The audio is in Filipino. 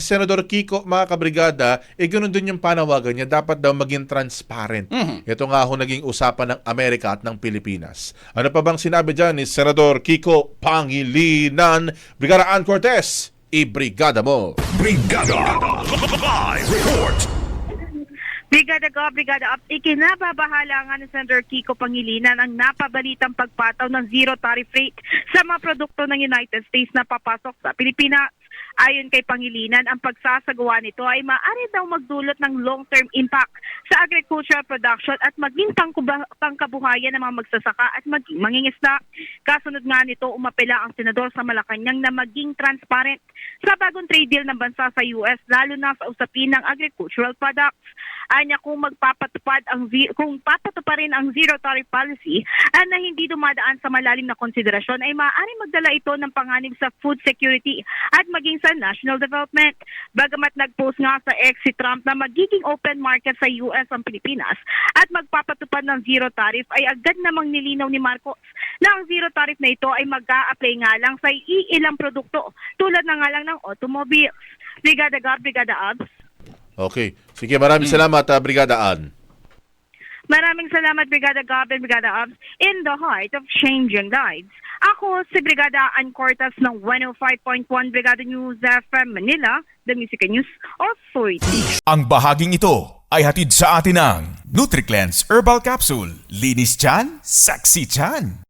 Senador Kiko, mga kabrigada, ganoon din yung panawagan niya, dapat daw maging transparent. Ito nga ho naging usapan ng Amerika at ng Pilipinas. Ano pa bang sinabi dyan ni Senador Kiko Pangilinan? Brigada Ann Cortez, ibrigada mo! Brigada Live Report. Brigada Go, Brigada Up, ikinababahala nga ni Senator Kiko Pangilinan ang napabalitang pagpataw ng zero tariff rate sa mga produkto ng United States na papasok sa Pilipinas. Ayon kay Pangilinan, ang pagsasagawa nito ay maaari daw magdulot ng long-term impact sa agricultural production at maging pangkabuhayan ng mga magsasaka at maging mangingisda. Kasunod nga nito, umapela ang senador sa Malacanang na maging transparent sa bagong trade deal ng bansa sa US, lalo na sa usapin ng agricultural products. Anya kung papatuparin ang zero tariff policy na hindi dumadaan sa malalim na konsiderasyon ay maaari magdala ito ng panganib sa food security at maging sa national development. Bagamat nag-post nga sa X si Trump na magiging open market sa US ang Pilipinas at magpapatupad ng zero tariff, ay agad namang nilinaw ni Marcos na ang zero tariff na ito ay mag-a-apply nga lang sa iilang produkto tulad na nga lang ng automobiles. Brigada Gab, Brigada Abs. Okay. Sige, maraming salamat, Brigada Ann. Maraming salamat, Brigada Gab and Brigada Abs, in the heart of changing lives. Ako si Brigada Ann Cortez ng 105.1 Brigada News FM Manila, the Music and News Authority. Ang bahaging ito ay hatid sa atin ng NutriCleanse Herbal Capsule. Linis tiyan, sexy tiyan.